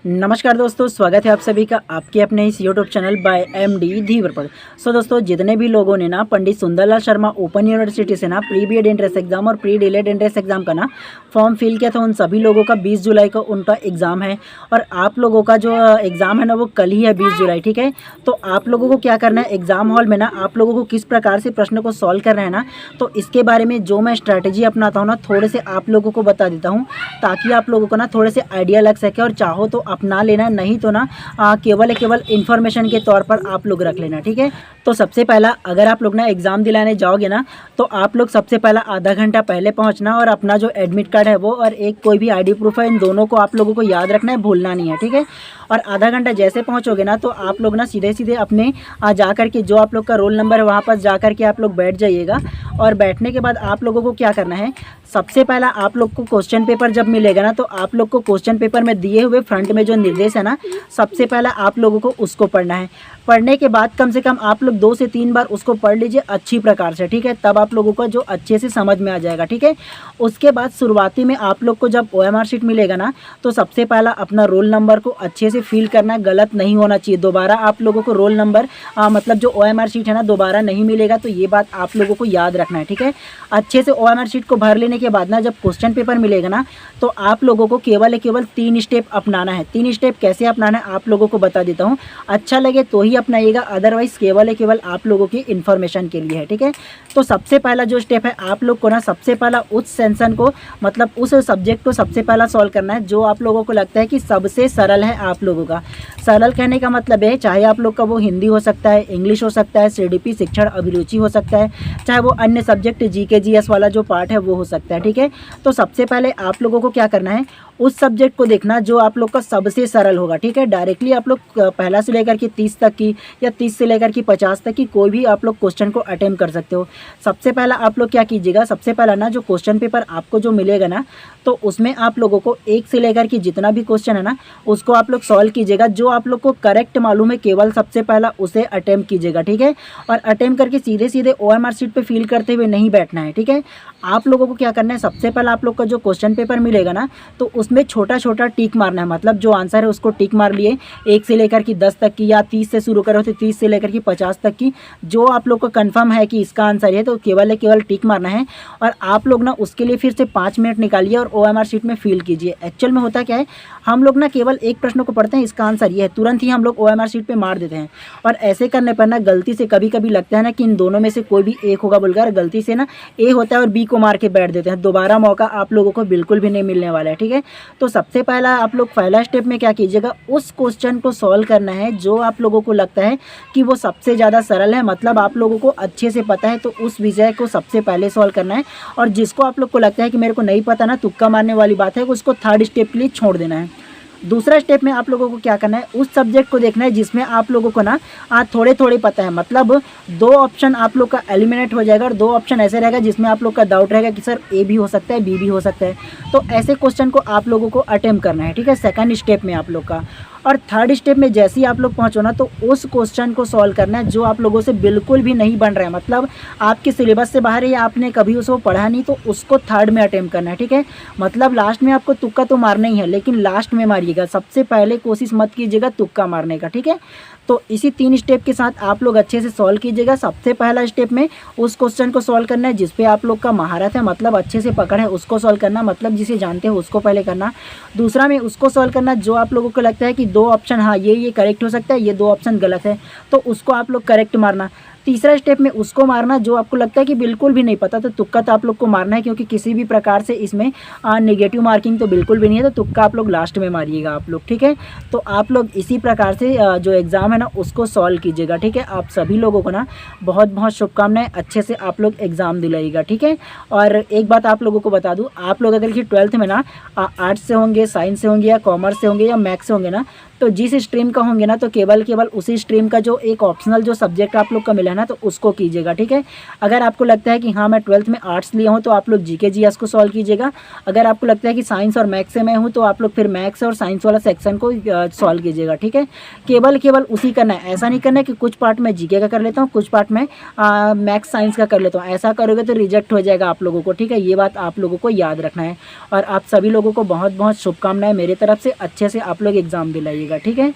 नमस्कार दोस्तों, स्वागत है आप सभी का आपके अपने इस यूट्यूब चैनल बाय एमडी धीवर पर। दोस्तों, जितने भी लोगों ने ना पंडित सुंदरलाल शर्मा ओपन यूनिवर्सिटी से ना प्री बीएड एंट्रेंस एग्जाम और प्री डीएलएड एंट्रेंस एग्जाम का ना फॉर्म फिल किया था, उन सभी लोगों का 20 जुलाई को उनका एग्ज़ाम है। और आप लोगों का जो एग्ज़ाम है ना वो कल ही है, 20 जुलाई। ठीक है, तो आप लोगों को क्या करना है, एग्ज़ाम हॉल में ना आप लोगों को किस प्रकार से प्रश्न को सॉल्व करना है ना, तो इसके बारे में जो मैं स्ट्रैटेजी अपनाता हूँ ना, थोड़े से आप लोगों को बता देता हूँ, ताकि आप लोगों को ना थोड़े से आइडिया लग सके। और चाहो तो अपना लेना, नहीं तो ना केवल इन्फॉर्मेशन के तौर पर आप लोग रख लेना। ठीक है, तो सबसे पहला, अगर आप लोग ना एग्ज़ाम दिलाने जाओगे ना, तो आप लोग सबसे पहला आधा घंटा पहले पहुंचना और अपना जो एडमिट कार्ड है वो और एक कोई भी आईडी प्रूफ है, इन दोनों को आप लोगों को याद रखना है, भूलना नहीं है। ठीक है, और आधा घंटा जैसे पहुंचोगे ना, तो आप लोग ना सीधे सीधे अपने जा कर के जो आप लोग का रोल नंबर है वहाँ पर जा कर के आप लोग बैठ जाइएगा। और बैठने के बाद आप लोगों को क्या करना है, सबसे पहला आप लोग को क्वेश्चन पेपर जब मिलेगा ना, तो आप लोग को क्वेश्चन पेपर में दिए हुए फ्रंट में जो निर्देश है ना, सबसे पहला आप लोगों को उसको पढ़ना है। पढ़ने के बाद कम से कम आप लोग 2 से 3 बार उसको पढ़ लीजिए अच्छी प्रकार से। ठीक है, तब आप लोगों को जो अच्छे से समझ में आ जाएगा। ठीक है, उसके बाद शुरुआती में आप लोग को जब ओएमआर शीट मिलेगा ना, तो सबसे पहला अपना रोल नंबर को अच्छे से फिल करना है, गलत नहीं होना चाहिए। दोबारा आप लोगों को रोल नंबर मतलब जो ओएमआर शीट है ना दोबारा नहीं मिलेगा, तो ये बात आप लोगों को याद रखना है। ठीक है, अच्छे से ओएमआर शीट को भर लेने के बाद ना जब क्वेश्चन पेपर मिलेगा ना, तो आप लोगों को केवल 3 स्टेप अपनाना है। 3 स्टेप कैसे अपनाना है आप लोगों को बता देता हूँ, अच्छा लगे तो ही अपनाइएगा, अदरवाइज केवल आप लोगों की इन्फॉर्मेशन के लिए है। ठीक है, तो सबसे पहला जो स्टेप है, आप लोग को ना सबसे पहला उस सेंशन को, मतलब उस सब्जेक्ट को सबसे पहला सॉल्व करना है जो आप लोगों को लगता है कि सबसे सरल है। आप लोगों का सरल कहने का मतलब है, चाहे आप लोग का वो हिंदी हो सकता है, इंग्लिश हो सकता है, सीडीपी शिक्षण अभिरुचि हो सकता है, चाहे वो अन्य सब्जेक्ट जीके जीएस वाला जो पार्ट है वो हो सकता है। ठीक है, तो सबसे पहले आप लोगों को क्या करना है, उस सब्जेक्ट को देखना जो आप लोग का सबसे सरल होगा। ठीक है, डायरेक्टली आप लोग पहला से लेकर के 30 तक की या 30 से लेकर के 50 तक की कोई भी आप लोग क्वेश्चन को अटेम्प्ट कर सकते हो। सबसे पहला आप लोग क्या कीजिएगा, सबसे पहला ना जो क्वेश्चन पेपर आपको जो मिलेगा ना, तो उसमें आप लोगों को 1 से लेकर के जितना भी क्वेश्चन है ना, उसको आप लोग सॉल्व कीजिएगा। जो आप लोग को करेक्ट मालूम है केवल सबसे पहला उसे अटेम्प्ट कीजिएगा। ठीक है, और अटेम्प्ट करके सीधे सीधे ओएमआर शीट पे फिल करते हुए नहीं बैठना है। ठीक है, आप लोगों को क्या करना है, सबसे पहला आप लोग का जो क्वेश्चन पेपर मिलेगा ना, तो उसमें छोटा छोटा टिक मारना है। मतलब जो आंसर है उसको टिक मार लिए, 1 से लेकर के 10 तक की, या 30 से शुरू करो तो 30 से लेकर के 50 तक की, जो आप लोग को कंफर्म है कि इसका आंसर है, तो केवल टिक मारना है। और आप लोग ना उसके लिए फिर से 5 मिनट निकालिए और ओएमआर शीट में फिल कीजिए। एक्चुअल में होता क्या है, हम लोग ना केवल एक प्रश्न को पढ़ते हैं, इसका आंसर ये है, तुरंत ही हम लोग ओएमआर शीट पे मार देते हैं। और ऐसे करने पर ना गलती से कभी कभी लगता है ना कि इन दोनों में से कोई भी एक होगा बोलकर, गलती से ना ए होता है और बी को मार के बैठ देते हैं। दोबारा मौका आप लोगों को बिल्कुल भी नहीं मिलने वाला है। ठीक है, तो सबसे पहला आप लोग पहला स्टेप में क्या कीजिएगा, उस क्वेश्चन को सॉल्व करना है जो आप लोगों को लगता है कि वो सबसे ज़्यादा सरल है, मतलब आप लोगों को अच्छे से पता है, तो उस विषय को सबसे पहले सॉल्व करना है। और जिसको आप लोग को लगता है कि मेरे को नहीं पता ना, तुक्का मारने वाली बात है, उसको 3rd स्टेप के लिए छोड़ देना है। दूसरा स्टेप में आप लोगों को क्या करना है, उस सब्जेक्ट को देखना है जिसमें आप लोगों को ना थोड़े थोड़े पता है, मतलब 2 ऑप्शन आप लोग का एलिमिनेट हो जाएगा और 2 ऑप्शन ऐसे रहेगा जिसमें आप लोग का डाउट रहेगा कि सर ए भी हो सकता है, बी भी हो सकता है। तो ऐसे क्वेश्चन को आप लोगों को अटेम्प्ट करना है। ठीक है, 2nd स्टेप में आप लोग का। और 3rd स्टेप में जैसे ही आप लोग पहुंचो ना, तो उस क्वेश्चन को सॉल्व करना है जो आप लोगों से बिल्कुल भी नहीं बन रहा है, मतलब आपके सिलेबस से बाहर है या आपने कभी उसको पढ़ा नहीं, तो उसको 3rd में अटेम्प्ट करना है। ठीक है, मतलब लास्ट में आपको तुक्का तो मारना ही है, लेकिन लास्ट में मारिएगा, सबसे पहले कोशिश मत कीजिएगा तुक्का मारने का। ठीक है, तो इसी 3 स्टेप के साथ आप लोग अच्छे से सॉल्व कीजिएगा। सबसे पहला स्टेप में उस क्वेश्चन को सॉल्व करना है जिस पे आप लोग का महारत है, मतलब अच्छे से पकड़ है, उसको सॉल्व करना, मतलब जिसे जानते हैं उसको पहले करना। दूसरा में उसको सॉल्व करना जो आप लोगों को लगता है कि 2 ऑप्शन, हाँ ये करेक्ट हो सकता है, ये 2 ऑप्शन गलत है, तो उसको आप लोग करेक्ट मारना। तीसरा स्टेप में उसको मारना जो आपको लगता है कि बिल्कुल भी नहीं पता, तो तुक्का तो आप लोग को मारना है, क्योंकि किसी भी प्रकार से इसमें नेगेटिव मार्किंग तो बिल्कुल भी नहीं है, तो तुक्का आप लोग लास्ट में मारिएगा आप लोग। ठीक है, तो आप लोग इसी प्रकार से जो एग्ज़ाम है ना उसको सॉल्व कीजिएगा। ठीक है, आप सभी लोगों को ना बहुत बहुत शुभकामनाएं, अच्छे से आप लोग एग्ज़ाम दिलाइएगा। ठीक है, और एक बात आप लोगों को बता दूँ, आप लोग अगर कि 12th में ना आर्ट्स से होंगे, साइंस से होंगे, या कॉमर्स से होंगे, या मैथ्स से होंगे ना, तो जिस स्ट्रीम का होंगे ना तो केवल केवल उसी स्ट्रीम का जो एक ऑप्शनल जो सब्जेक्ट आप लोग का मिला है ना तो उसको कीजिएगा, ठीक है। अगर आपको लगता है कि हाँ मैं 12th में आर्ट्स लिया हूँ तो आप लोग जीके जीएस को सॉल्व कीजिएगा। अगर आपको लगता है कि साइंस और मैथ्स से मैं हूँ तो आप लोग फिर मैथ्स और साइंस वाला सेक्शन को सॉल्व कीजिएगा, ठीक है। केवल केवल उसी करना है, ऐसा नहीं करना है कि कुछ पार्ट में जीके का कर लेता हूँ, कुछ पार्ट में मैथ्स साइंस का कर लेता हूँ। ऐसा करोगे तो रिजेक्ट हो जाएगा आप लोगों को, ठीक है। ये बात आप लोगों को याद रखना है। और आप सभी लोगों को बहुत बहुत शुभकामनाएं मेरी तरफ से। अच्छे से आप लोग एग्ज़ाम दिलाइएगा, ठीक है।